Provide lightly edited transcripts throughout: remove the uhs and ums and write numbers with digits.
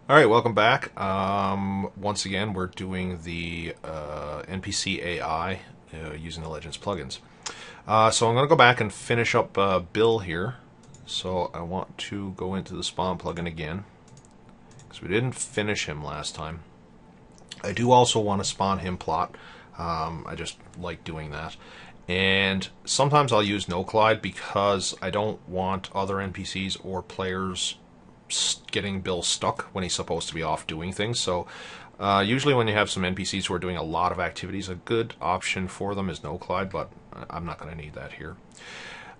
All right, welcome back. Once again, we're doing the NPC AI using the Legends plugins. So I'm going to go back and finish up Bill here. So I want to go into the spawn plugin again because we didn't finish him last time. I do also want to spawn him plot. I just like doing that. And sometimes I'll use no collide because I don't want other NPCs or players getting Bill stuck when he's supposed to be off doing things. So usually when you have some NPCs who are doing a lot of activities, a good option for them is no collide, but I'm not going to need that here.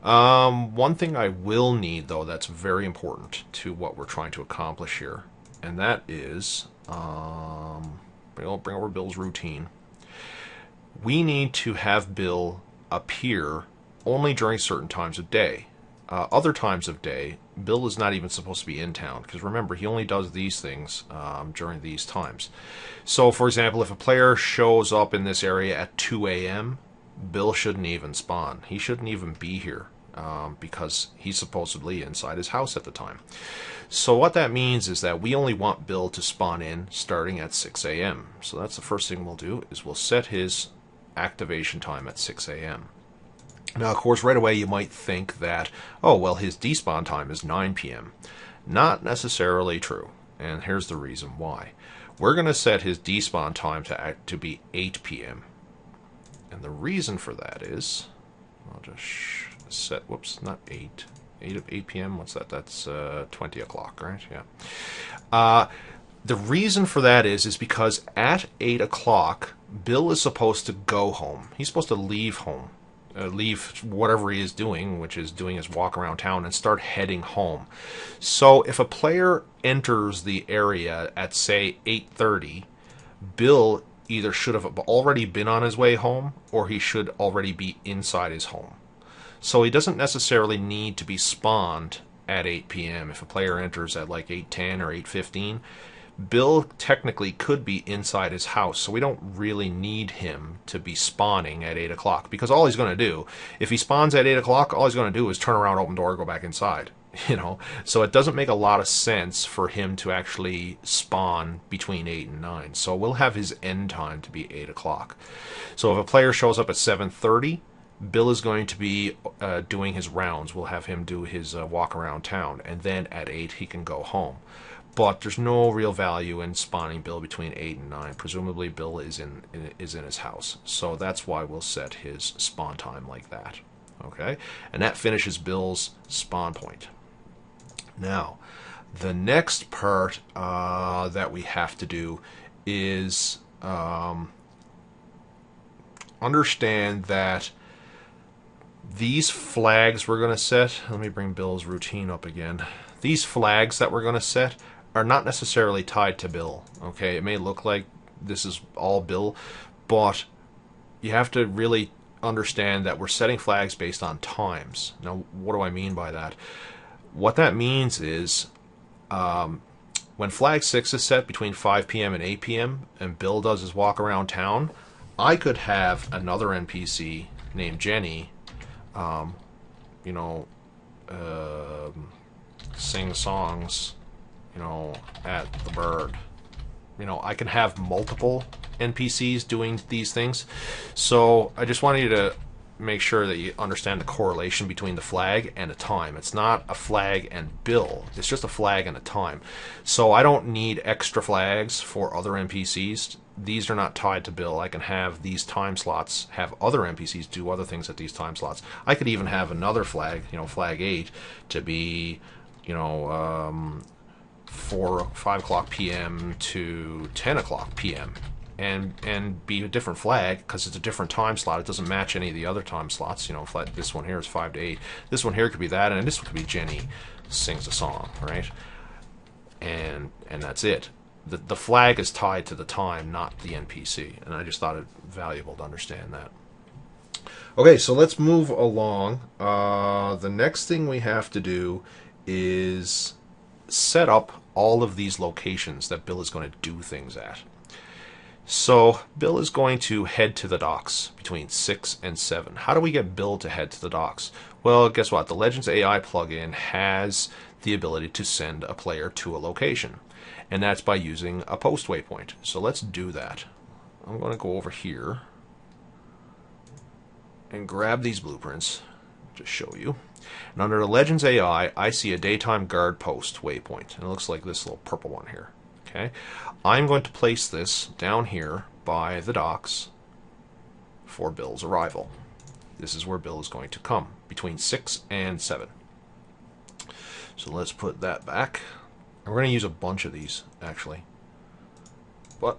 One thing I will need, though, that's very important to what we're trying to accomplish here, and that is bring over Bill's routine. We need to have Bill appear only during certain times of day. Other times of day, Bill is not even supposed to be in town, because remember, he only does these things during these times. So, for example, if a player shows up in this area at 2 a.m., Bill shouldn't even spawn. He shouldn't even be here because he's supposedly inside his house at the time. So what that means is that we only want Bill to spawn in starting at 6 a.m. So that's the first thing we'll do, is we'll set his activation time at 6 a.m. Now, of course, right away you might think that, oh, well, his despawn time is 9 p.m. Not necessarily true, and here's the reason why. We're going to set his despawn time to be 8 p.m. And the reason for that is, I'll just set, whoops, not 8. 8 p.m., what's that? That's 20 o'clock, right? Yeah. The reason for that is because at 8 o'clock, Bill is supposed to go home. He's supposed to leave home. Leave whatever he is doing, which is doing his walk around town, and start heading home. So if a player enters the area at, say, 8:30, Bill either should have already been on his way home, or he should already be inside his home. So he doesn't necessarily need to be spawned at 8 p.m. If a player enters at like 8:10 or 8:15, Bill technically could be inside his house, so we don't really need him to be spawning at 8 o'clock, because all he's going to do, if he spawns at 8 o'clock, all he's going to do is turn around, open door, go back inside. So it doesn't make a lot of sense for him to actually spawn between 8 and 9. So we'll have his end time to be 8 o'clock. So if a player shows up at 7:30, Bill is going to be doing his rounds. We'll have him do his walk around town, and then at 8 he can go home. But there's no real value in spawning Bill between 8 and 9. Presumably Bill is in his house. So that's why we'll set his spawn time like that. Okay? And that finishes Bill's spawn point. Now, the next part that we have to do is understand that these flags we're going to set, let me bring Bill's routine up again. These flags that we're going to set are not necessarily tied to Bill. Okay, it may look like this is all Bill, but you have to really understand that we're setting flags based on times. Now, what do I mean by that? What that means is when flag 6 is set between 5 p.m. and 8 p.m. and Bill does his walk around town, I could have another NPC named Jenny sing songs, at the bird. I can have multiple NPCs doing these things. So I just wanted you to make sure that you understand the correlation between the flag and the time. It's not a flag and Bill. It's just a flag and a time. So I don't need extra flags for other NPCs. These are not tied to Bill. I can have these time slots, have other NPCs do other things at these time slots. I could even have another flag, flag 8, to be, 5 o'clock p.m. to 10 o'clock p.m. and be a different flag because it's a different time slot. It doesn't match any of the other time slots. This one here is 5 to 8. This one here could be that, and this one could be Jenny sings a song, right? And that's it. The flag is tied to the time, not the NPC, and I just thought it valuable to understand that. Okay, so let's move along. The next thing we have to do is set up all of these locations that Bill is going to do things at. So Bill is going to head to the docks between 6 and 7. How do we get Bill to head to the docks? Well, guess what? The Legends AI plugin has the ability to send a player to a location. And that's by using a post waypoint. So let's do that. I'm going to go over here and grab these blueprints to show you. And under the Legends AI, I see a daytime guard post waypoint. And it looks like this little purple one here. Okay, I'm going to place this down here by the docks for Bill's arrival. This is where Bill is going to come, between 6 and 7. So let's put that back. And we're going to use a bunch of these, actually. But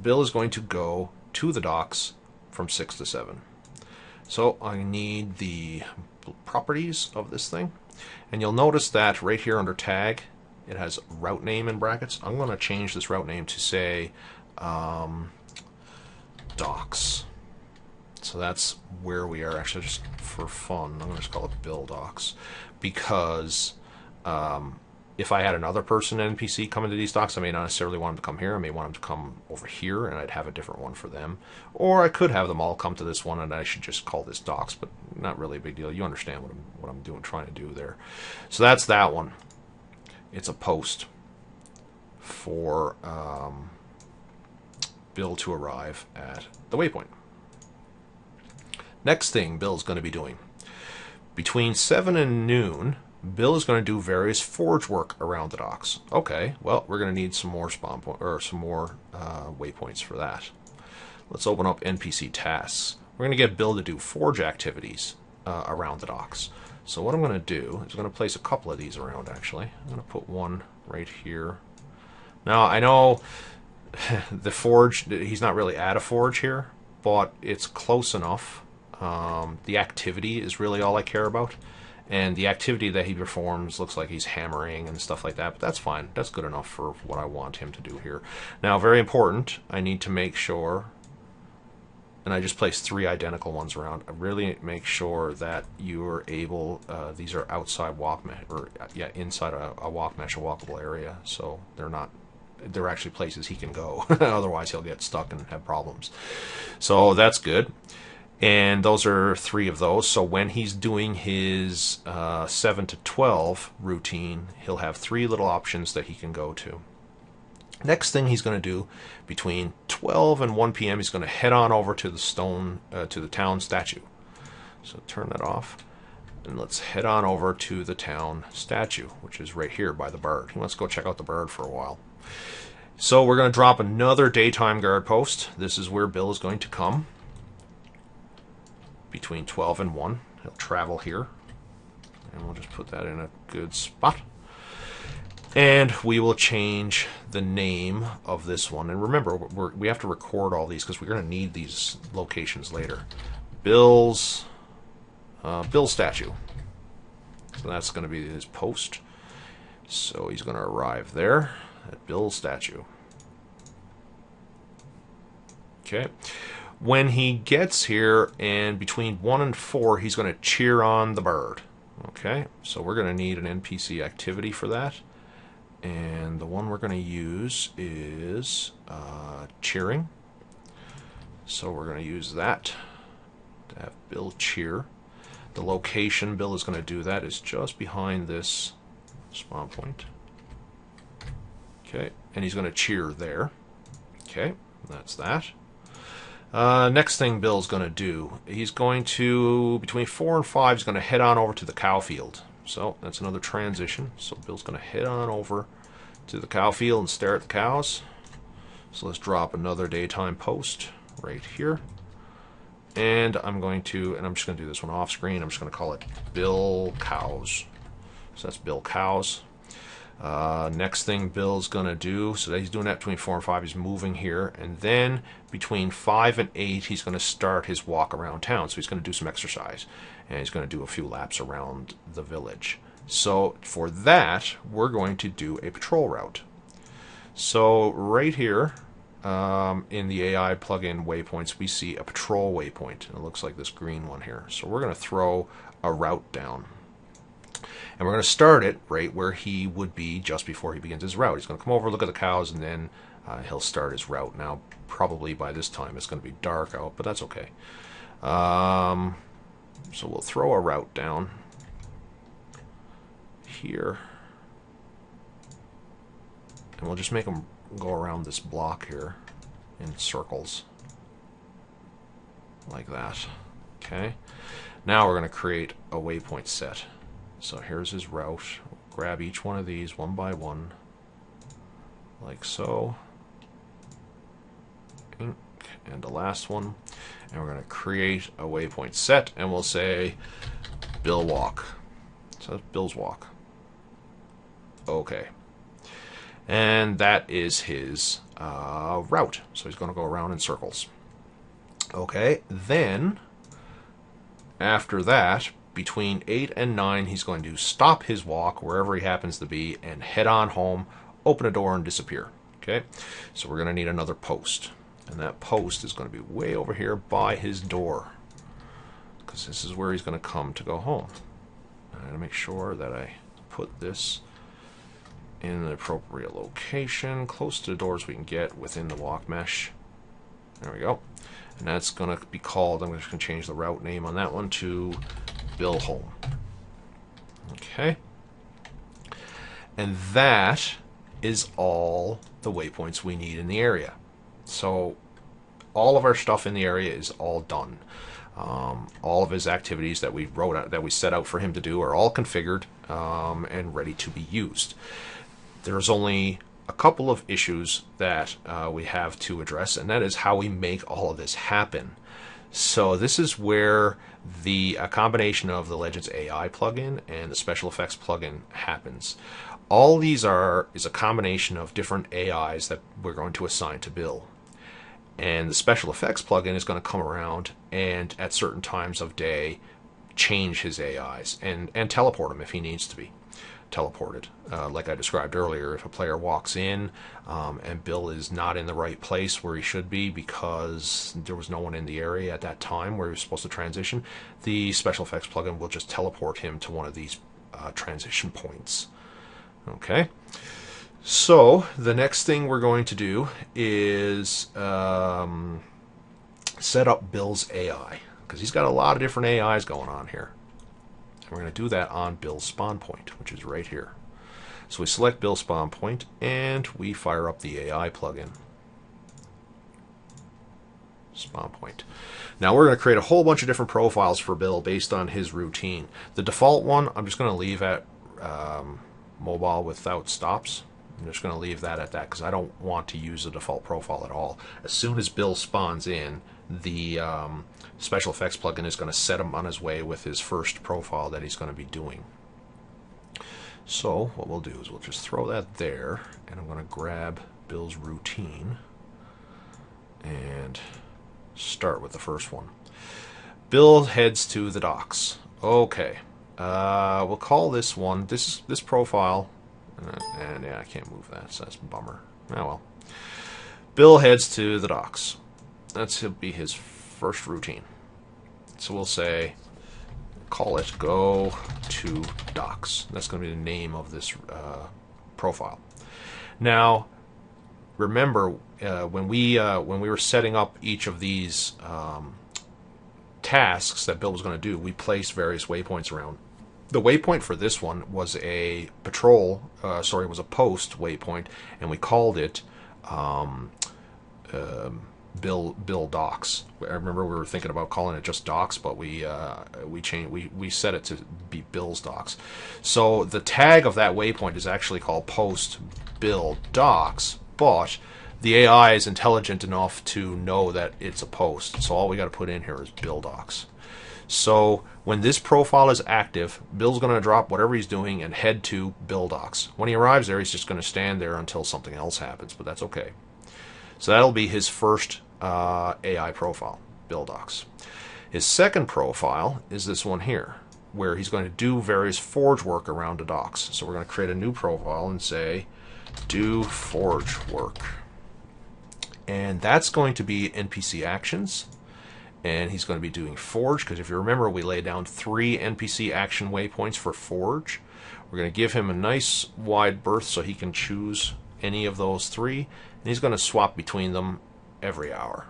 Bill is going to go to the docks from 6 to 7. So I need the properties of this thing. And you'll notice that right here under tag, it has route name in brackets. I'm going to change this route name to say docks. So that's where we are. Actually, just for fun, I'm going to just call it Bill Docks, because if I had another person NPC come into these docks, I may not necessarily want them to come here. I may want them to come over here, and I'd have a different one for them. Or I could have them all come to this one, and I should just call this docks, but not really a big deal. You understand what I'm doing, trying to do there. So that's that one. It's a post for Bill to arrive at the waypoint. Next thing Bill's going to be doing. Between 7 and noon, Bill is going to do various forge work around the docks. Okay, well, we're going to need some more spawn point, or some more waypoints for that. Let's open up NPC tasks. We're going to get Bill to do forge activities around the docks. So what I'm going to do is I'm going to place a couple of these around, actually. I'm going to put one right here. Now, I know the forge, he's not really at a forge here, but it's close enough. The activity is really all I care about. And the activity that he performs looks like he's hammering and stuff like that, but that's fine. That's good enough for what I want him to do here. Now, very important, I need to make sure, and I just placed 3 identical ones around. I really make sure that you're able, these are outside walk mesh, or yeah, inside a walk mesh, a walkable area, so they're actually places he can go. Otherwise, he'll get stuck and have problems. So that's good. And those are 3 of those. So when he's doing his 7 to 12 routine, he'll have 3 little options that he can go to. Next thing he's going to do, between 12 and 1 p.m., he's going to head on over to the town statue. So turn that off. And let's head on over to the town statue, which is right here by the bird. He wants to go check out the bird for a while. So we're going to drop another daytime guard post. This is where Bill is going to come. Between 12 and 1. He'll travel here. And we'll just put that in a good spot. And we will change the name of this one. And remember, we have to record all these because we're going to need these locations later. Bill statue. So that's going to be his post. So he's going to arrive there at Bill's statue. Okay. When he gets here, and between 1 and 4, he's going to cheer on the bird. Okay, so we're going to need an NPC activity for that. And the one we're going to use is cheering. So we're going to use that to have Bill cheer. The location Bill is going to do that is just behind this spawn point. Okay, and he's going to cheer there. Okay, that's that. Next thing Bill's going to do, he's going to, between 4 and 5, he's going to head on over to the cow field. So that's another transition. So Bill's going to head on over to the cow field and stare at the cows. So let's drop another daytime post right here. And I'm just going to do this one off screen. I'm just going to call it Bill Cows. So that's Bill Cows. Next thing Bill's going to do, so he's doing that between 4 and 5, he's moving here, and then between 5 and 8 he's going to start his walk around town. So he's going to do some exercise, and he's going to do a few laps around the village. So for that, we're going to do a patrol route. So right here in the AI plugin waypoints, we see a patrol waypoint, and it looks like this green one here. So we're going to throw a route down. And we're going to start it right where he would be just before he begins his route. He's going to come over, look at the cows, and then he'll start his route. Now, probably by this time it's going to be dark out, but that's okay. So we'll throw a route down here. And we'll just make him go around this block here in circles. Like that. Okay. Now we're going to create a waypoint set. So here's his route. We'll grab each one of these one by one. Like so. And the last one. And we're going to create a waypoint set. And we'll say Bill walk. So that's Bill's walk. Okay. And that is his route. So he's going to go around in circles. Okay. Then, after that, between 8 and 9, he's going to stop his walk wherever he happens to be and head on home, open a door, and disappear. Okay. So we're going to need another post. And that post is going to be way over here by his door, because this is where he's going to come to go home. I'm going to make sure that I put this in the appropriate location, close to the doors we can get within the walk mesh. There we go. And that's going to be called, I'm just going to change the route name on that one to Bill Home. Okay. And that is all the waypoints we need in the area. So all of our stuff in the area is all done. All of his activities that we wrote out, that we set out for him to do, are all configured and ready to be used. There's only a couple of issues that we have to address, and that is how we make all of this happen. So this is where the combination of the Legends AI plugin and the special effects plugin happens. All these is a combination of different AIs that we're going to assign to Bill. And the special effects plugin is going to come around and at certain times of day change his AIs and teleport him if he needs to be teleported. Like I described earlier, if a player walks in and Bill is not in the right place where he should be because there was no one in the area at that time where he was supposed to transition, the special effects plugin will just teleport him to one of these transition points. Okay. So the next thing we're going to do is set up Bill's AI, because he's got a lot of different AIs going on here. And we're going to do that on Bill's spawn point, which is right here. So we select Bill's spawn point and we fire up the AI plugin. Spawn point. Now we're going to create a whole bunch of different profiles for Bill based on his routine. The default one I'm just going to leave at mobile without stops. I'm just going to leave that at that because I don't want to use the default profile at all. As soon as Bill spawns in, the special effects plugin is going to set him on his way with his first profile that he's going to be doing. So what we'll do is we'll just throw that there, and I'm going to grab Bill's routine and start with the first one. Bill heads to the docks. Okay. We'll call this one, this profile, and yeah, I can't move that, so that's a bummer. Oh well. Bill heads to the docks. That'll be his first routine. So we'll say, call it go to docks. That's going to be the name of this profile. Now, remember when we were setting up each of these tasks that Bill was going to do, we placed various waypoints around. The waypoint for this one was a patrol, was a post waypoint, and we called it Bill Docks. I remember we were thinking about calling it just Docks, but we set it to be Bill's Docks. So the tag of that waypoint is actually called Post Bill Docks, but the AI is intelligent enough to know that it's a post. So all we got to put in here is Bill Docks. So when this profile is active, Bill's going to drop whatever he's doing and head to Bill Docks. When he arrives there, he's just going to stand there until something else happens, but that's okay. So that'll be his first AI profile, Bill Docks. His second profile is this one here, where he's going to do various forge work around the docks. So we're going to create a new profile and say, do forge work. And that's going to be NPC actions. And he's going to be doing forge, because if you remember, we laid down 3 NPC action waypoints for forge. We're going to give him a nice wide berth so he can choose any of those 3, and he's going to swap between them every hour.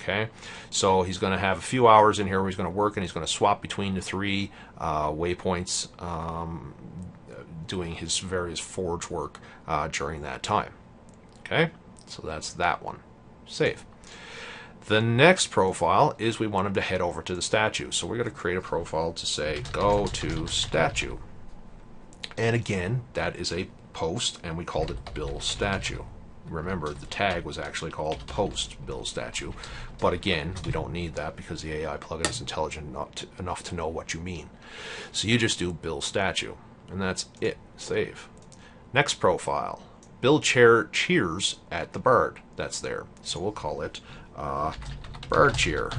Okay, so he's going to have a few hours in here where he's going to work, and he's going to swap between the three waypoints, doing his various forge work during that time. Okay, so that's that one. Save. The next profile is we want him to head over to the statue. So we're going to create a profile to say go to statue. And again, that is a post, and we called it Bill statue. Remember, the tag was actually called post Bill statue. But again, we don't need that because the AI plugin is intelligent enough to know what you mean. So you just do Bill statue, and that's it. Save. Next profile. Bill cheers at the bird that's there. So we'll call it bird cheer.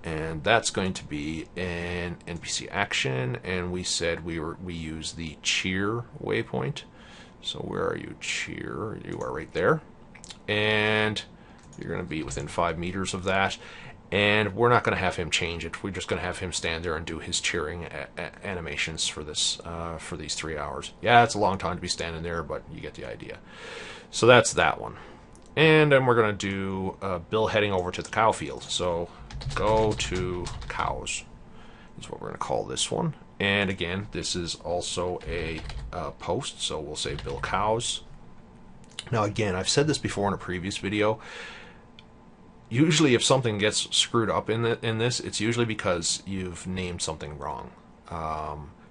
And that's going to be an NPC action, and we said we use the cheer waypoint. So where are you, cheer? You are right there. And you're going to be within 5 meters of that. And we're not going to have him change it. We're just going to have him stand there and do his cheering animations for this for these 3 hours. Yeah, it's a long time to be standing there, but you get the idea. So that's that one. And then we're going to do Bill heading over to the cow field. So go to cows is what we're going to call this one. And again, this is also a post, so we'll say Bill cows. Now again, I've said this before in a previous video. Usually if something gets screwed up in this, it's usually because you've named something wrong.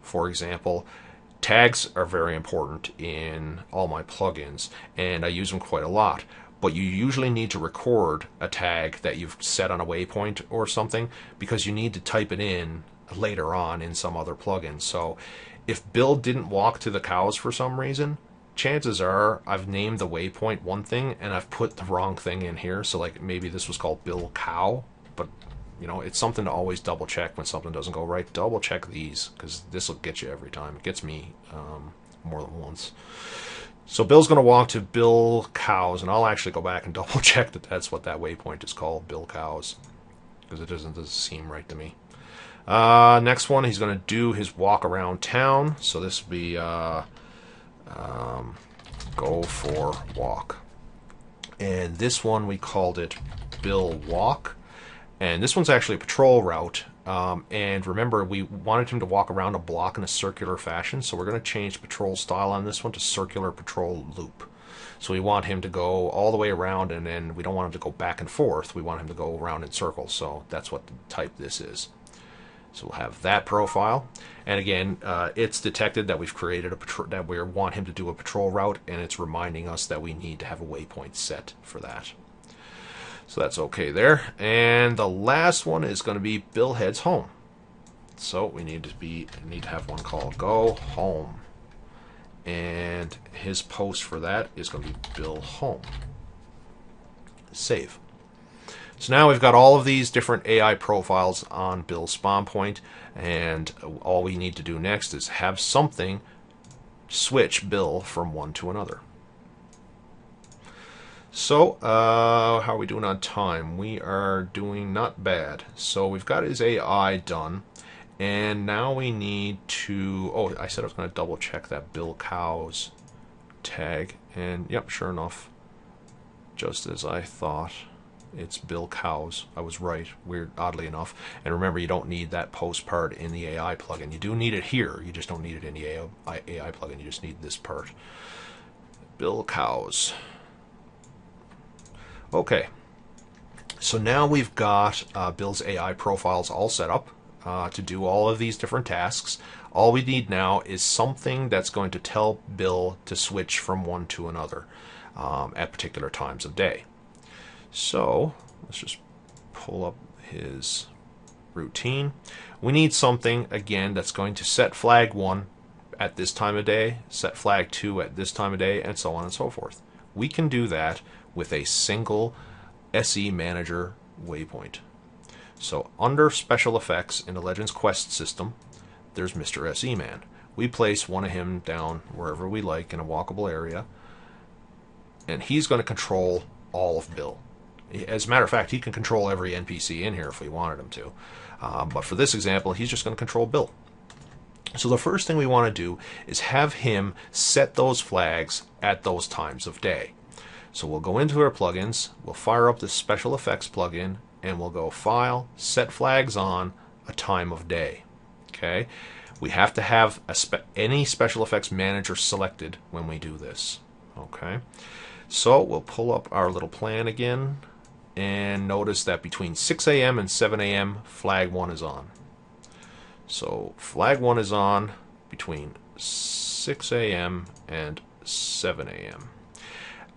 For example, tags are very important in all my plugins, and I use them quite a lot. But you usually need to record a tag that you've set on a waypoint or something, because you need to type it in later on in some other plugin. So if Bill didn't walk to the cows for some reason, chances are I've named the waypoint one thing and I've put the wrong thing in here. So like maybe this was called Bill cow, but you know, it's something to always double check when something doesn't go right. Double check these, because this will get you every time. It gets me more than once. So Bill's going to walk to Bill cows, and I'll actually go back and double check that that's what that waypoint is called, Bill cows, because it doesn't seem right to me. Next one, he's going to do his walk around town. So this will be go for walk. And this one we called it Bill walk. And this one's actually a patrol route. And remember, we wanted him to walk around a block in a circular fashion. So we're going to change patrol style on this one to circular patrol loop. So we want him to go all the way around, and then we don't want him to go back and forth. We want him to go around in circles. So that's what the type this is. So we'll have that profile, and again, it's detected that we've created that we want him to do a patrol route, and it's reminding us that we need to have a waypoint set for that. So that's okay there. And the last one is going to be Bill heads home. So we need to have one called go home, and his post for that is going to be Bill home. Save. So now we've got all of these different AI profiles on Bill's spawn point, and all we need to do next is have something switch Bill from one to another. So how are we doing on time? We are doing not bad. So we've got his AI done, and now we need to, oh, I said I was going to double check that Bill cows tag, and yep, sure enough, just as I thought, it's Bill cows. I was right, weird, oddly enough. And remember, you don't need that post part in the AI plugin. You do need it here, you just don't need it in the AI plugin. You just need this part. Bill cows. Okay, so now we've got Bill's AI profiles all set up to do all of these different tasks. All we need now is something that's going to tell Bill to switch from one to another at particular times of day. So let's just pull up his routine. We need something, again, that's going to set flag 1 at this time of day, set flag 2 at this time of day, and so on and so forth. We can do that with a single SE Manager waypoint. So under Special Effects in the Legends Quest system, there's Mr. SE Man. We place one of him down wherever we like in a walkable area, and he's going to control all of Bill. As a matter of fact, he can control every NPC in here if we wanted him to. But for this example, he's just going to control Bill. So the first thing we want to do is have him set those flags at those times of day. So we'll go into our plugins, we'll fire up this special effects plugin, and we'll go File, Set Flags On, a time of day. Okay, we have to have any special effects manager selected when we do this. Okay, so we'll pull up our little plan again, and notice that between 6 a.m. and 7 a.m. flag 1 is on. So flag 1 is on between 6 a.m. and 7 a.m.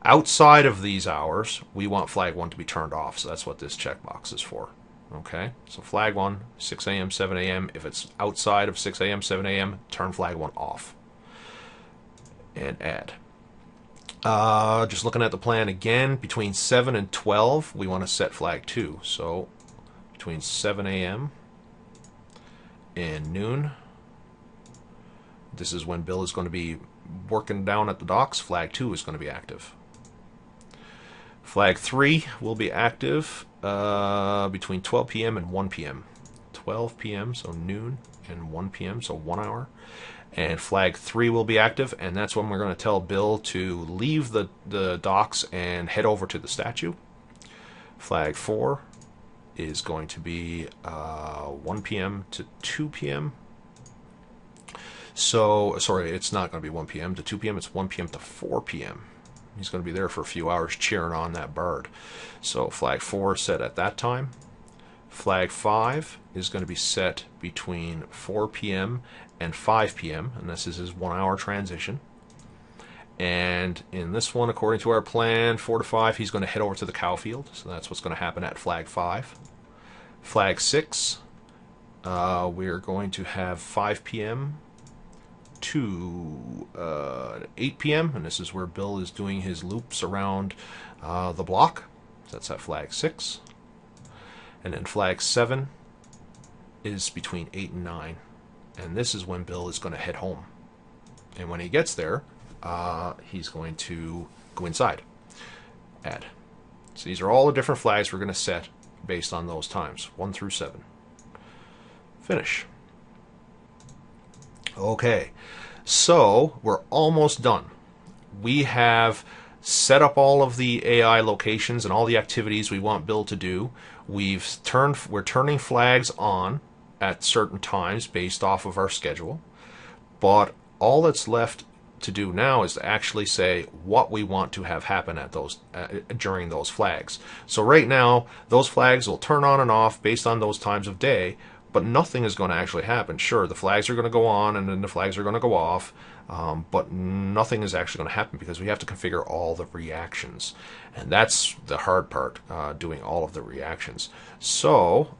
Outside of these hours, we want flag 1 to be turned off, so that's what this checkbox is for. Okay, so flag 1, 6 a.m., 7 a.m. If it's outside of 6 a.m., 7 a.m., turn flag 1 off. And add. Just looking at the plan again, between 7 and 12, we want to set flag 2. So between 7 a.m. and noon, this is when Bill is going to be working down at the docks. Flag 2 is going to be active. Flag 3 will be active between 12 p.m. and 1 p.m. 12 p.m., so noon, and 1 p.m., so 1 hour. And flag 3 will be active, and that's when we're going to tell Bill to leave the docks and head over to the statue. Flag 4 is going to be 1 p.m. to 2 p.m. So, sorry, it's not going to be 1 p.m. to 2 p.m., it's 1 p.m. to 4 p.m. He's going to be there for a few hours cheering on that bird. So flag 4 is set at that time. Flag 5 is going to be set between 4 p.m. and 5 p.m. and this is his 1 hour transition. And in this one, according to our plan, 4 to 5, he's going to head over to the cow field. So that's what's going to happen at flag 5. Flag 6, we're going to have 5 p.m. to 8 p.m. and this is where Bill is doing his loops around the block. So that's at flag 6. And then flag 7 is between 8 and 9. And this is when Bill is going to head home. And when he gets there, he's going to go inside. Add. So these are all the different flags we're going to set based on those times, 1 through 7. Finish. Okay, so we're almost done. We have set up all of the AI locations and all the activities we want Bill to do. We're turning flags on at certain times based off of our schedule. But all that's left to do now is to actually say what we want to have happen at those during those flags. So right now, those flags will turn on and off based on those times of day, but nothing is going to actually happen. Sure, the flags are going to go on and then the flags are going to go off, but nothing is actually going to happen because we have to configure all the reactions. And that's the hard part, doing all of the reactions. So,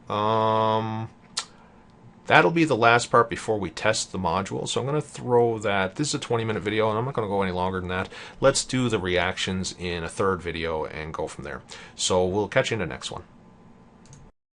that'll be the last part before we test the module. So I'm going to throw that. This is a 20-minute video, and I'm not going to go any longer than that. Let's do the reactions in a third video and go from there. So we'll catch you in the next one.